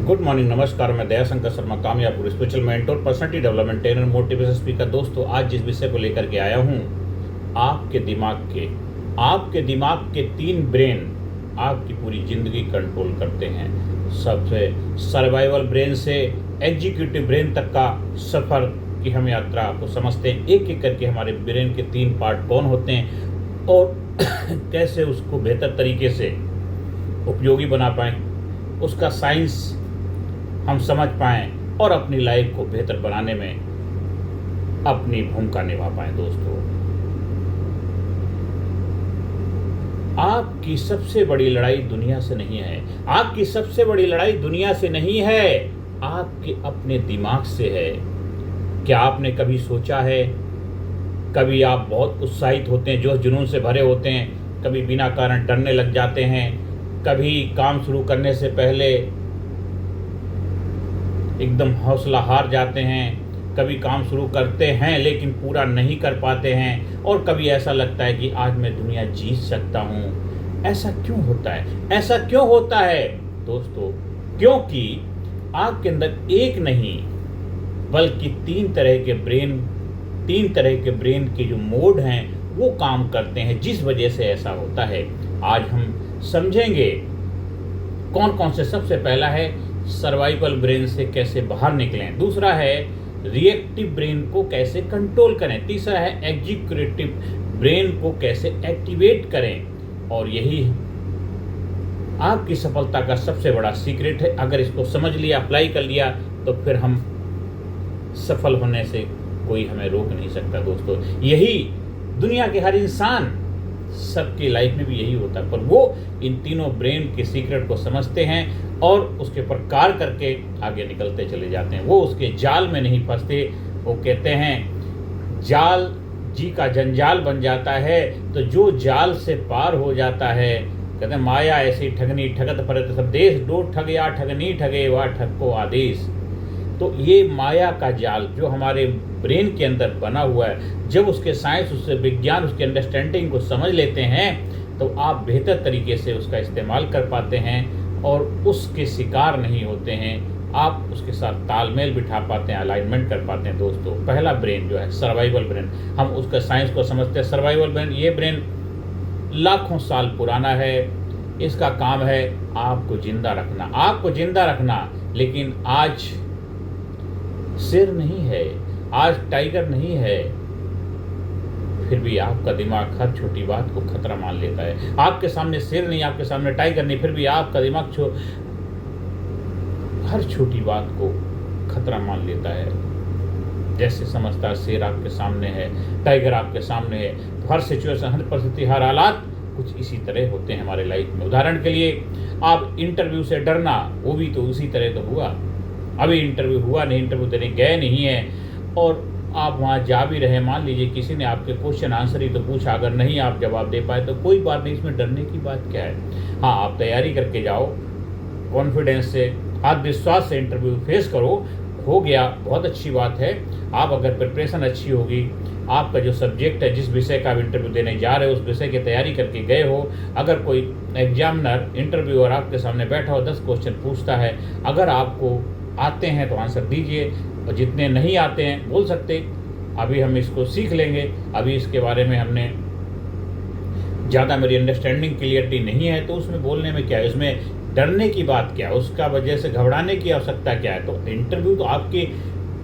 Good morning, नमस्कार। मैं Dayashankar Sharma, Kamyabpur spiritual mentor, personality development trainer, motivation speaker. दोस्तों, आज जिस विषय को लेकर के आया हूँ, आपके दिमाग के 3 ब्रेन आपकी पूरी जिंदगी कंट्रोल करते हैं। सबसे सर्वाइवल ब्रेन से एग्जीक्यूटिव ब्रेन तक का सफर की हम यात्रा को समझते हैं। एक एक करके हमारे ब्रेन के 3 पार्ट कौन होते हैं और कैसे उसको बेहतर तरीके से उपयोगी बना पाएं, उसका साइंस हम समझ पाएं और अपनी लाइफ को बेहतर बनाने में अपनी भूमिका निभा पाएं। दोस्तों, आपकी सबसे बड़ी लड़ाई दुनिया से नहीं है। आपकी सबसे बड़ी लड़ाई दुनिया से नहीं है, आपके अपने दिमाग से है। क्या आपने कभी सोचा है, कभी आप बहुत उत्साहित होते हैं, जोश जुनून से भरे होते हैं, कभी बिना कारण डरने लग जाते हैं, कभी काम शुरू करने से पहले एकदम हौसला हार जाते हैं, कभी काम शुरू करते हैं लेकिन पूरा नहीं कर पाते हैं, और कभी ऐसा लगता है कि आज मैं दुनिया जीत सकता हूँ। ऐसा क्यों होता है? ऐसा क्यों होता है दोस्तों? क्योंकि आपके अंदर एक नहीं बल्कि 3 तरह के ब्रेन के जो मोड हैं वो काम करते हैं, जिस वजह से ऐसा होता है। आज हम समझेंगे कौन कौन से। सबसे पहला है सर्वाइवल ब्रेन से कैसे बाहर निकलें, दूसरा है रिएक्टिव ब्रेन को कैसे कंट्रोल करें, तीसरा है एग्जीक्यूटिव ब्रेन को कैसे एक्टिवेट करें। और यही आपकी सफलता का सबसे बड़ा सीक्रेट है। अगर इसको समझ लिया, अप्लाई कर लिया, तो फिर हम सफल होने से कोई हमें रोक नहीं सकता। दोस्तों, यही दुनिया के हर इंसान, सबकी लाइफ में भी यही होता है, पर वो इन तीनों ब्रेन के सीक्रेट को समझते हैं और उसके ऊपर कार्य करके आगे निकलते चले जाते हैं। वो उसके जाल में नहीं फंसते। वो कहते हैं जाल जी का जंजाल बन जाता है, तो जो जाल से पार हो जाता है, कहते हैं माया ऐसी ठगनी ठगत परत सब देश, दो ठग या ठगनी ठगे वा ठग को आदेश। तो ये माया का जाल जो हमारे ब्रेन के अंदर बना हुआ है, जब उसके साइंस, उससे विज्ञान, उसके अंडरस्टैंडिंग को समझ लेते हैं, तो आप बेहतर तरीके से उसका इस्तेमाल कर पाते हैं और उसके शिकार नहीं होते हैं। आप उसके साथ तालमेल बिठा पाते हैं, अलाइनमेंट कर पाते हैं। दोस्तों, पहला ब्रेन जो है सर्वाइवल ब्रेन, हम उसका साइंस को समझते हैं। सर्वाइवल ब्रेन, ये ब्रेन लाखों साल पुराना है। इसका काम है आपको जिंदा रखना, लेकिन आज शेर नहीं है, आज टाइगर नहीं है, फिर भी आपका दिमाग हर छोटी बात को खतरा मान लेता है। आपके सामने शेर नहीं, आपके सामने टाइगर नहीं, फिर भी आपका दिमाग हर छोटी बात को खतरा मान लेता है। जैसे समझता है शेर आपके सामने है, टाइगर आपके सामने है, तो हर सिचुएशन, हर परिस्थिति, हर हालात कुछ इसी तरह होते हैं हमारे लाइफ में। उदाहरण के लिए, आप इंटरव्यू से डरना, वो भी तो उसी तरह तो हुआ। अभी इंटरव्यू हुआ नहीं, इंटरव्यू देने गए नहीं है और आप वहाँ जा भी रहे, मान लीजिए किसी ने आपके क्वेश्चन आंसर ही तो पूछा, अगर नहीं आप जवाब दे पाए तो कोई बात नहीं, इसमें डरने की बात क्या है। हाँ, आप तैयारी करके जाओ, कॉन्फिडेंस से, आत्मविश्वास से इंटरव्यू फेस करो। हो गया, बहुत अच्छी बात है। आप अगर प्रिपरेशन अच्छी होगी, आपका जो सब्जेक्ट है, जिस विषय का आप इंटरव्यू देने जा रहे हो, उस विषय की तैयारी करके गए हो। अगर कोई एग्जामिनर, इंटरव्यूअर आपके सामने बैठा हो, 10 क्वेश्चन पूछता है, अगर आपको आते हैं तो आंसर दीजिए, और जितने नहीं आते हैं बोल सकते अभी हम इसको सीख लेंगे, अभी इसके बारे में हमने ज़्यादा, मेरी अंडरस्टैंडिंग क्लियरिटी नहीं है, तो उसमें बोलने में क्या है, उसमें डरने की बात क्या है, उसका वजह से घबराने की आवश्यकता क्या है। तो इंटरव्यू तो आपकी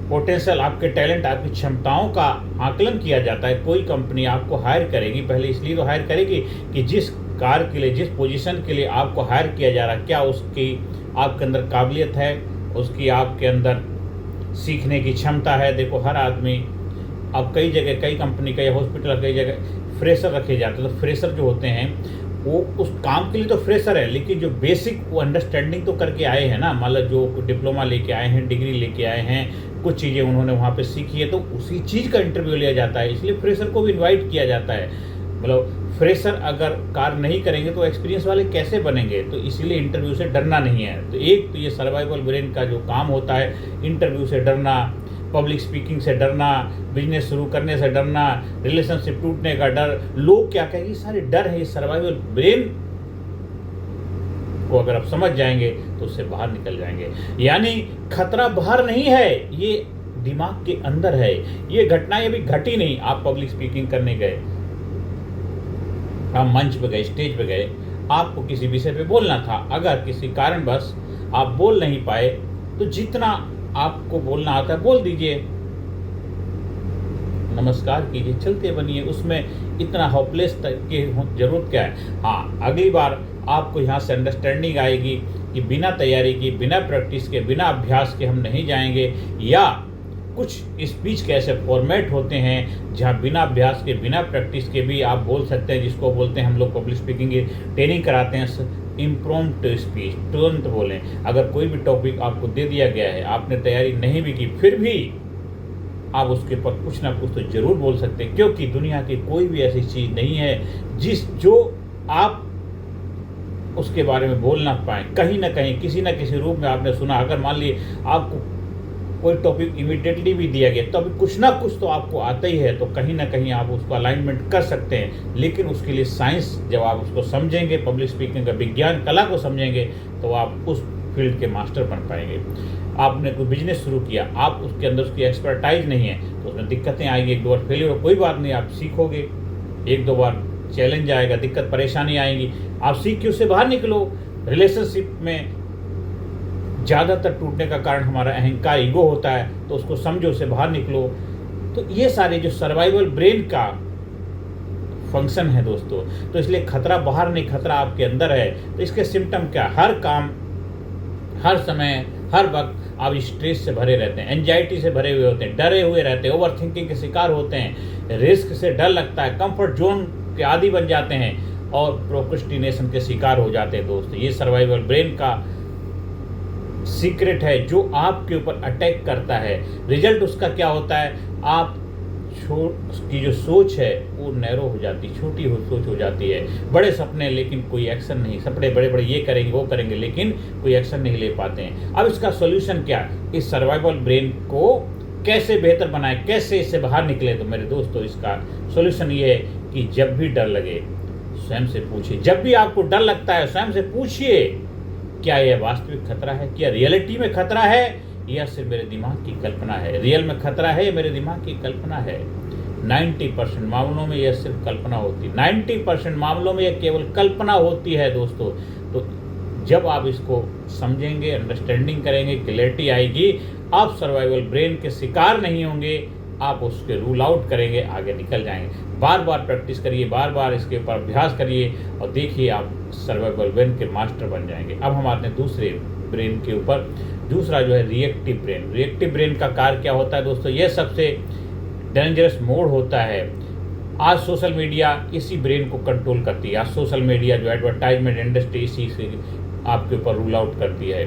पोटेंशियल, आपके टैलेंट, आपकी क्षमताओं का आकलन किया जाता है। कोई कंपनी आपको हायर करेगी, पहले इसलिए तो हायर करेगी कि जिस कार्य के लिए, जिस पोजीशन के लिए आपको हायर किया जा रहा है, क्या उसकी आपके अंदर काबिलियत है, उसकी आपके अंदर सीखने की क्षमता है। देखो, हर आदमी, अब कई जगह, कई कंपनी, कई हॉस्पिटल, कई जगह फ्रेशर रखे जाते हैं। तो फ्रेशर जो होते हैं वो उस काम के लिए तो फ्रेशर है, लेकिन जो बेसिक वो अंडरस्टैंडिंग तो करके आए हैं ना, मतलब जो डिप्लोमा लेके आए हैं, डिग्री लेके आए हैं, कुछ चीज़ें उन्होंने वहाँ पे सीखी है, तो उसी चीज़ का इंटरव्यू लिया जाता है। इसलिए फ्रेशर को भी इन्वाइट किया जाता है। मतलब फ्रेशर अगर कार्य नहीं करेंगे तो एक्सपीरियंस वाले कैसे बनेंगे। तो इसीलिए इंटरव्यू से डरना नहीं है। तो एक तो ये सर्वाइवल ब्रेन का जो काम होता है, इंटरव्यू से डरना, पब्लिक स्पीकिंग से डरना, बिजनेस शुरू करने से डरना, रिलेशनशिप टूटने का डर, लोग क्या कहेंगे, सारे डर है। ये सर्वाइवल ब्रेन उसको अगर आप समझ जाएंगे तो उससे बाहर निकल जाएंगे। यानी खतरा बाहर नहीं है, ये दिमाग के अंदर है। ये घटनाएं अभी घटी नहीं। आप पब्लिक स्पीकिंग करने गए, आप मंच पे गए, स्टेज पे गए, आपको किसी विषय पे बोलना था, अगर किसी कारणवश आप बोल नहीं पाए तो जितना आपको बोलना आता है बोल दीजिए, नमस्कार कीजिए, चलते बनिए। उसमें इतना होपलेस की जरूरत क्या है। हाँ, अगली बार आपको यहाँ से अंडरस्टैंडिंग आएगी कि बिना तैयारी की, बिना प्रैक्टिस के, बिना अभ्यास के हम नहीं जाएंगे, या कुछ स्पीच के ऐसे फॉर्मेट होते हैं जहाँ बिना अभ्यास के, बिना प्रैक्टिस के भी आप बोल सकते हैं, जिसको बोलते हैं हम लोग पब्लिक स्पीकिंग की ट्रेनिंग कराते हैं, इम्प्रॉम्प्टू स्पीच, तुरंत बोलें। अगर कोई भी टॉपिक आपको दे दिया गया है, आपने तैयारी नहीं भी की, फिर भी आप उसके ऊपर कुछ ना कुछ तो जरूर बोल सकते हैं, क्योंकि दुनिया की कोई भी ऐसी चीज़ नहीं है जो आप उसके बारे में बोल ना पाएँ। कहीं ना कहीं, किसी न किसी रूप में आपने सुना। अगर मान लीजिए आपको कोई टॉपिक इमीडिएटली भी दिया गया, तो अभी कुछ ना कुछ तो आपको आता ही है, तो कहीं ना कहीं आप उसको अलाइनमेंट कर सकते हैं। लेकिन उसके लिए साइंस, जब आप उसको समझेंगे, पब्लिक स्पीकिंग का विज्ञान, कला को समझेंगे, तो आप उस फील्ड के मास्टर बन पाएंगे। आपने कोई बिजनेस शुरू किया, आप उसके अंदर उसकी एक्सपर्टाइज नहीं है, तो उसमें दिक्कतें आएंगी, एक दो बार फेलियर हो, कोई बात नहीं, आप सीखोगे, एक दो बार चैलेंज आएगा, दिक्कत परेशानी आएंगी, आप सीख के उससे बाहर निकलो। रिलेशनशिप में ज़्यादातर टूटने का कारण हमारा अहंकार, ईगो होता है, तो उसको समझो, उससे बाहर निकलो। तो ये सारे जो सर्वाइवल ब्रेन का फंक्शन है दोस्तों, तो इसलिए खतरा बाहर नहीं, खतरा आपके अंदर है। तो इसके सिम्टम क्या? हर काम, हर समय, हर वक्त आप स्ट्रेस से भरे रहते हैं, एंजाइटी से भरे हुए होते हैं, डरे हुए रहते हैं, ओवर थिंकिंग के शिकार होते हैं, रिस्क से डर लगता है, कंफर्ट जोन के आदी बन जाते हैं और प्रोक्रेस्टिनेशन के शिकार हो जाते हैं। दोस्तों, ये सर्वाइवल ब्रेन का सीक्रेट है जो आपके ऊपर अटैक करता है। रिजल्ट उसका क्या होता है? आप की जो सोच है वो नैरो हो जाती, छोटी सोच हो जाती है। बड़े सपने, लेकिन कोई एक्शन नहीं। सपने बड़े बड़े, ये करेंगे वो करेंगे, लेकिन कोई एक्शन नहीं ले पाते हैं। अब इसका सोल्यूशन क्या? इस सर्वाइवल ब्रेन को कैसे बेहतर बनाए, कैसे इससे बाहर निकले? तो मेरे दोस्तों, इसका सोल्यूशन ये है कि जब भी डर लगे स्वयं से पूछिए। जब भी आपको डर लगता है स्वयं से पूछिए, क्या यह वास्तविक खतरा है? क्या रियलिटी में खतरा है या सिर्फ मेरे दिमाग की कल्पना है? रियल में खतरा है या मेरे दिमाग की कल्पना है? 90% मामलों में यह सिर्फ कल्पना होती है। 90% मामलों में यह केवल कल्पना होती है दोस्तों। तो जब आप इसको समझेंगे, अंडरस्टैंडिंग करेंगे, क्लैरिटी आएगी, आप सर्वाइवल ब्रेन के शिकार नहीं होंगे, आप उसके रूल आउट करेंगे, आगे निकल जाएंगे। बार बार प्रैक्टिस करिए, बार बार इसके ऊपर अभ्यास करिए और देखिए आप सर्वाइवल ब्रेन के मास्टर बन जाएंगे। अब हम आते हैं दूसरे ब्रेन के ऊपर। दूसरा जो है रिएक्टिव ब्रेन। रिएक्टिव ब्रेन का कार्य क्या होता है दोस्तों? यह सबसे डेंजरस मोड होता है। आज सोशल मीडिया इसी ब्रेन को कंट्रोल करती है। आज सोशल मीडिया जो एडवर्टाइजमेंट इंडस्ट्री, इसी से आपके ऊपर रूल आउट करती है।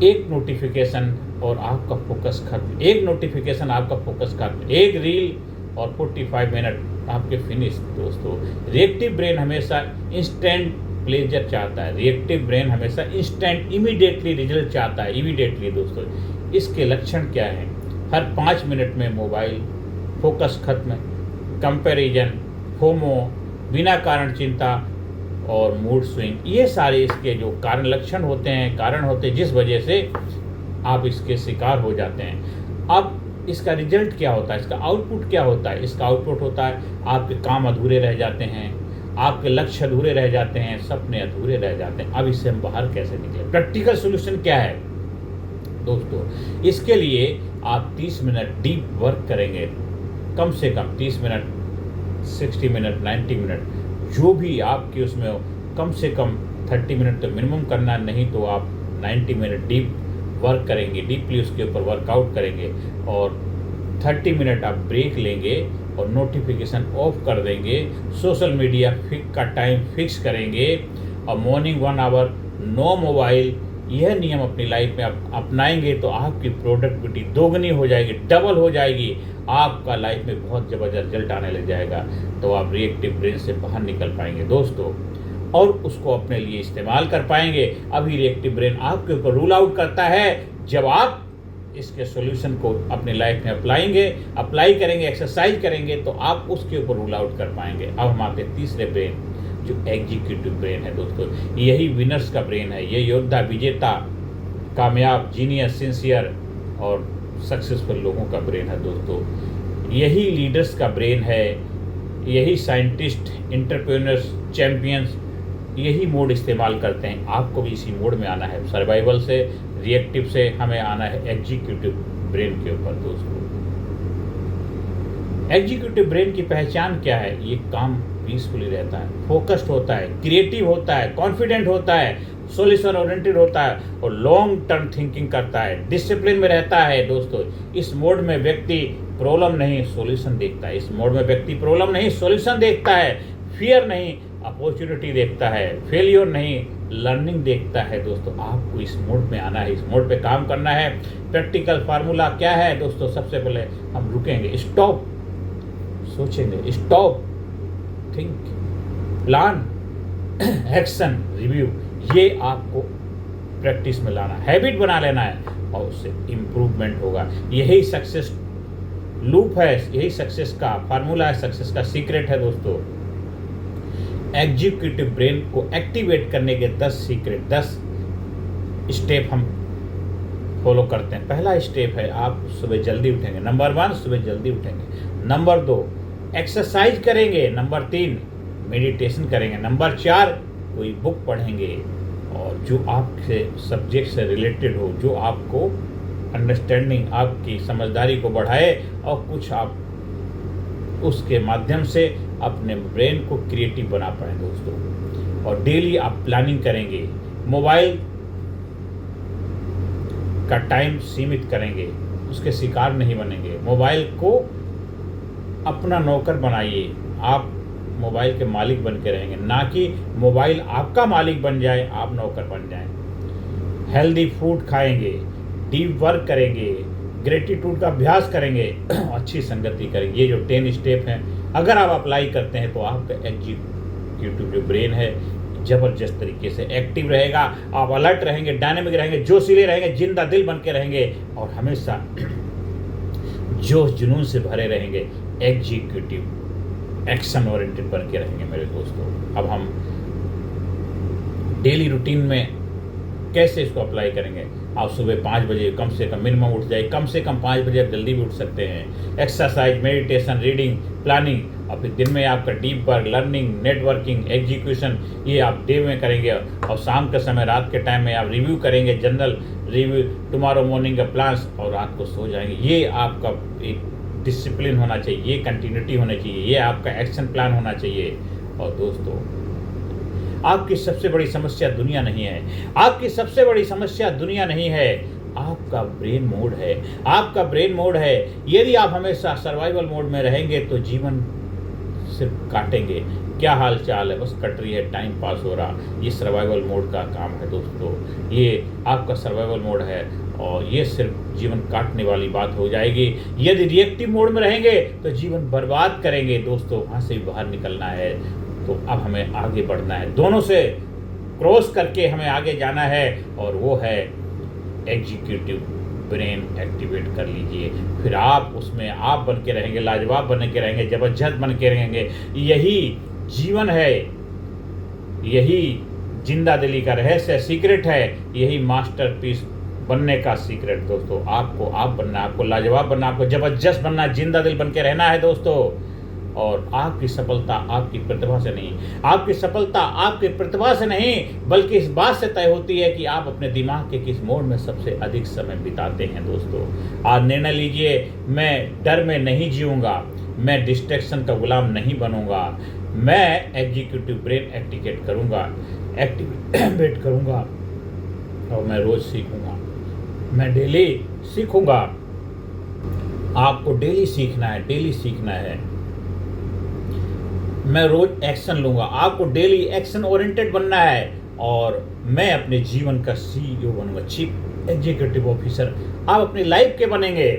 एक नोटिफिकेशन और आपका फोकस खत्म, एक नोटिफिकेशन आपका फोकस खत्म, एक रील और 45 मिनट आपके फिनिश। दोस्तों, रिएक्टिव ब्रेन हमेशा इंस्टेंट प्लेजर चाहता है। रिएक्टिव ब्रेन हमेशा इंस्टेंट, इमीडिएटली रिजल्ट चाहता है, इमीडिएटली। दोस्तों, इसके लक्षण क्या हैं? हर 5 मिनट में मोबाइल, फोकस खत्म, कंपैरिजन, फोमो, बिना कारण चिंता और मूड स्विंग, ये सारे इसके जो कारण लक्षण होते हैं, कारण होते हैं जिस वजह से आप इसके शिकार हो जाते हैं। अब इसका रिजल्ट क्या होता है? इसका आउटपुट क्या होता है? इसका आउटपुट होता है आपके काम अधूरे रह जाते हैं, आपके लक्ष्य अधूरे रह जाते हैं, सपने अधूरे रह जाते हैं। अब इससे हम बाहर कैसे निकलें? प्रैक्टिकल सॉल्यूशन क्या है दोस्तों? इसके लिए आप 30 मिनट डीप वर्क करेंगे, कम से कम 30 मिनट, 60 मिनट, 90 मिनट, जो भी आपके उसमें हो। कम से कम 30 मिनट तो मिनिमम करना, नहीं तो आप 90 मिनट डीप वर्क करेंगे, डीपली उसके ऊपर वर्कआउट करेंगे और 30 मिनट आप ब्रेक लेंगे और नोटिफिकेशन ऑफ कर देंगे। सोशल मीडिया का टाइम फिक्स करेंगे और मॉर्निंग 1 आवर नो मोबाइल। यह नियम अपनी लाइफ में आप अपनाएंगे तो आपकी प्रोडक्टिविटी दोगुनी हो जाएगी, डबल हो जाएगी, आपका लाइफ में बहुत ज़बरदस्त रिजल्ट आने लग जाएगा। तो आप रिएक्टिव ब्रेन से बाहर निकल पाएंगे दोस्तों और उसको अपने लिए इस्तेमाल कर पाएंगे। अभी रिएक्टिव ब्रेन आपके ऊपर रूल आउट करता है जब आप इसके सॉल्यूशन को अपने लाइफ में अप्लाई करेंगे, एक्सरसाइज करेंगे, तो आप उसके ऊपर रूल आउट कर पाएंगे। अब हम आते हैं तीसरे ब्रेन। जो एग्जीक्यूटिव ब्रेन है दोस्तों, यही विनर्स का ब्रेन है। ये योद्धा, विजेता, कामयाब, जीनियस, सिंसियर और सक्सेसफुल लोगों का ब्रेन है दोस्तों। यही लीडर्स का ब्रेन है, यही साइंटिस्ट, एंटरप्रेन्योर्स, चैंपियंस यही मोड इस्तेमाल करते हैं। आपको भी इसी मोड में आना है। सर्वाइवल से, रिएक्टिव से हमें आना है एग्जीक्यूटिव ब्रेन के ऊपर दोस्तों। एग्जीक्यूटिव ब्रेन की पहचान क्या है? ये काम पीसफुली रहता है, फोकस्ड होता है, क्रिएटिव होता है, कॉन्फिडेंट होता है, सॉल्यूशन ओरिएंटेड होता है और लॉन्ग टर्म थिंकिंग करता है, डिसिप्लिन में रहता है दोस्तों। इस मोड में व्यक्ति प्रॉब्लम नहीं सॉल्यूशन देखता है। इस मोड में व्यक्ति प्रॉब्लम नहीं सॉल्यूशन देखता है, फियर नहीं अपॉर्चुनिटी देखता है, फेलियर नहीं लर्निंग देखता है दोस्तों। आपको इस मोड में आना है, इस मोड पे काम करना है। प्रैक्टिकल फार्मूला क्या है दोस्तों? सबसे पहले हम रुकेंगे, स्टॉप, सोचेंगे, stop, think, plan, action, review. ये आपको प्रैक्टिस में लाना, हैबिट बना लेना है और उससे इम्प्रूवमेंट होगा। यही सक्सेस लूप है, यही सक्सेस का फार्मूला है, सक्सेस का सीक्रेट है दोस्तों। एग्जीक्यूटिव ब्रेन को एक्टिवेट करने के 10 सीक्रेट, 10 स्टेप हम फॉलो करते हैं। पहला स्टेप है आप सुबह जल्दी उठेंगे। नंबर 1 सुबह जल्दी उठेंगे। नंबर 2 एक्सरसाइज करेंगे। नंबर 3 मेडिटेशन करेंगे। नंबर 4 कोई बुक पढ़ेंगे और जो आपके सब्जेक्ट से रिलेटेड हो, जो आपको अंडरस्टैंडिंग, आपकी समझदारी को बढ़ाए और कुछ आप उसके माध्यम से अपने ब्रेन को क्रिएटिव बना पाए दोस्तों। और डेली आप प्लानिंग करेंगे, मोबाइल का टाइम सीमित करेंगे, उसके शिकार नहीं बनेंगे। मोबाइल को अपना नौकर बनाइए, आप मोबाइल के मालिक बन के रहेंगे, ना कि मोबाइल आपका मालिक बन जाए, आप नौकर बन जाएं। हेल्दी फूड खाएंगे, डीप वर्क करेंगे, ग्रेटिट्यूड का अभ्यास करेंगे, अच्छी संगति करेंगे। ये जो 10 स्टेप हैं अगर आप अप्लाई करते हैं तो आपका एग्जीक्यूटिव जो ब्रेन है जबरदस्त तरीके से एक्टिव रहेगा। आप अलर्ट रहेंगे, डायनेमिक रहेंगे, जोशीले रहेंगे, जिंदा दिल बन के रहेंगे और हमेशा जोश जुनून से भरे रहेंगे। एग्जीक्यूटिव एक्शन ओरिएंटेड बन के रहेंगे मेरे दोस्तों। अब हम डेली रूटीन में कैसे इसको अप्लाई करेंगे? आप सुबह 5 बजे कम से कम मिनिमम उठ जाए, कम से कम 5 बजे आप जल्दी भी उठ सकते हैं। एक्सरसाइज, मेडिटेशन, रीडिंग, प्लानिंग और फिर दिन में आपका deep work, learning, networking, execution ये आप डे में करेंगे और शाम के समय, रात के टाइम में आप रिव्यू करेंगे, जनरल रिव्यू, टुमारो मॉर्निंग का प्लान्स और रात को सो जाएंगे। ये आपका एक डिसिप्लिन होना चाहिए, ये कंटिन्यूटी होनी चाहिए, ये आपका एक्शन प्लान होना चाहिए। और दोस्तों आपकी सबसे बड़ी समस्या दुनिया नहीं है, आपकी सबसे बड़ी समस्या दुनिया नहीं है, आपका ब्रेन मोड है, आपका ब्रेन मोड है। यदि आप हमेशा सर्वाइवल मोड में रहेंगे तो जीवन सिर्फ काटेंगे। क्या हाल चाल है, बस कट रही है, टाइम पास हो रहा। ये सर्वाइवल मोड का काम है दोस्तों, ये आपका सर्वाइवल मोड है और ये सिर्फ जीवन काटने वाली बात हो जाएगी। यदि रिएक्टिव मोड में रहेंगे तो जीवन बर्बाद करेंगे दोस्तों। वहाँ से भी बाहर निकलना है तो अब हमें आगे बढ़ना है, दोनों से क्रॉस करके हमें आगे जाना है और वो है एग्जीक्यूटिव ब्रेन एक्टिवेट कर लीजिए। फिर आप उसमें आप बन के रहेंगे, लाजवाब बन के रहेंगे, जबरदस्त बन के रहेंगे। यही जीवन है, यही जिंदा दिली का रहस्य सीक्रेट है, यही मास्टरपीस बनने का सीक्रेट दोस्तों। आपको आप बनना, आपको लाजवाब बनना, आपको जबरदस्त बनना, जिंदा दिल बन के रहना है दोस्तों। और आपकी सफलता आपकी प्रतिभा से नहीं, आपकी सफलता आपकी प्रतिभा से नहीं बल्कि इस बात से तय होती है कि आप अपने दिमाग के किस मोड में सबसे अधिक समय बिताते हैं दोस्तों। आज निर्णय लीजिए, मैं डर में नहीं जीऊँगा, मैं डिस्ट्रैक्शन का गुलाम नहीं बनूंगा, मैं एग्जीक्यूटिव ब्रेन एक्टिवेट करूंगा और मैं रोज सीखूंगा, मैं डेली सीखूंगा। आपको डेली सीखना है, डेली सीखना है। मैं रोज एक्शन लूंगा, आपको डेली एक्शन ओरिएंटेड बनना है और मैं अपने जीवन का CEO बनूंगा, चीफ एग्जीक्यूटिव ऑफिसर। आप अपनी लाइफ के बनेंगे,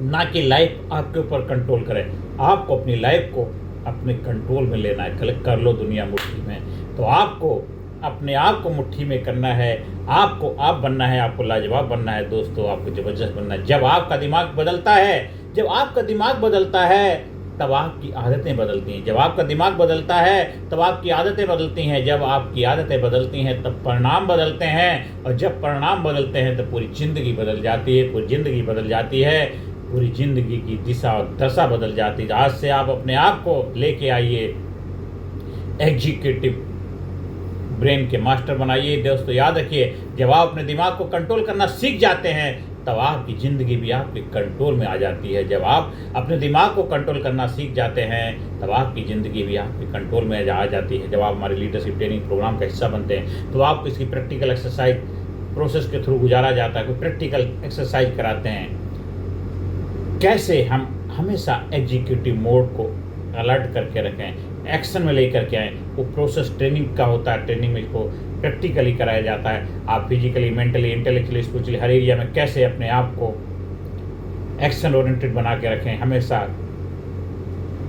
ना कि लाइफ आपके ऊपर कंट्रोल करे। आपको अपनी लाइफ को अपने कंट्रोल में लेना है। कलेक्ट कर लो दुनिया मुट्ठी में, तो आपको अपने आप को मुट्ठी में करना है। आपको आप बनना है, आपको लाजवाब बनना है दोस्तों, आपको जबरदस्त बनना है। जब आपका दिमाग बदलता है, जब आपका दिमाग बदलता है तब आपकी आदतें बदलती हैं। जब आपका दिमाग बदलता है तब आपकी आदतें बदलती हैं। जब आपकी आदतें बदलती हैं तब परिणाम बदलते हैं, और जब परिणाम बदलते हैं तब पूरी ज़िंदगी बदल जाती है। पूरी ज़िंदगी बदल जाती है, पूरी ज़िंदगी की दिशा और दशा बदल जाती है। आज से आप अपने आप को लेके आइए, एग्जीक्यूटिव ब्रेन के मास्टर बनाइए। दोस्तों याद रखिए, जब आप अपने दिमाग को कंट्रोल करना सीख जाते हैं तब आपकी ज़िंदगी भी आपके कंट्रोल में आ जाती है। जब आप अपने दिमाग को कंट्रोल करना सीख जाते हैं तब आपकी ज़िंदगी भी आपके कंट्रोल में आ जाती है। जब आप हमारे लीडरशिप ट्रेनिंग प्रोग्राम का हिस्सा बनते हैं तो आपको इसकी प्रैक्टिकल एक्सरसाइज प्रोसेस के थ्रू गुजारा जाता है। कोई प्रैक्टिकल एक्सरसाइज कराते हैं, कैसे हम हमेशा एग्जीक्यूटिव मोड को अलर्ट करके रखें, एक्शन में लेकर के आएँ। वो प्रोसेस ट्रेनिंग का होता है, ट्रेनिंग में इसको प्रैक्टिकली कराया जाता है। आप फिजिकली, मेंटली, इंटेलेक्चुअली, स्पिरिचुअली हर एरिया में कैसे अपने आप को एक्शन ओरिएंटेड बना के रखें, हमेशा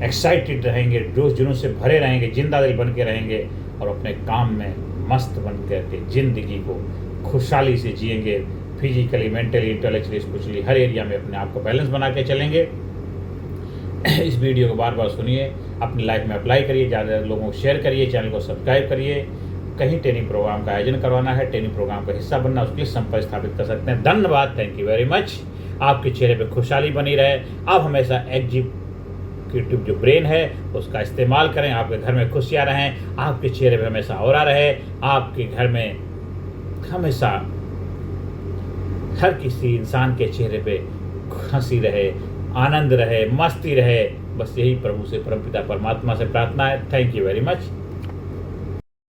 एक्साइटेड रहेंगे, जोश जुनून से भरे रहेंगे, जिंदा दिल बन के रहेंगे, और अपने काम में मस्त बन करके ज़िंदगी को खुशहाली से जिएंगे। फिजिकली, मेंटली, इंटेलेक्चुअली, स्पिरिचुअली हर एरिया में अपने आप को बैलेंस बना के चलेंगे। इस वीडियो को बार बार सुनिए, अपनी लाइफ में अप्लाई करिए, ज़्यादा लोगों को शेयर करिए, चैनल को सब्सक्राइब करिए। कहीं ट्रेनिंग प्रोग्राम का आयोजन करवाना है, ट्रेनिंग प्रोग्राम का हिस्सा बनना, उसके लिए संपर्क स्थापित कर सकते हैं। धन्यवाद, थैंक यू वेरी मच। आपके चेहरे पे खुशहाली बनी रहे। आप हमेशा एग्जीक्यूटिव जो ब्रेन है उसका इस्तेमाल करें। आपके घर में खुशियाँ रहें, आपके चेहरे पे हमेशा ऑरा रहे, आपके घर में हमेशा हर किसी इंसान के चेहरे पे हंसी रहे, आनंद रहे, मस्ती रहे। बस यही प्रभु से, परमपिता परमात्मा से प्रार्थना है। Thank you very much.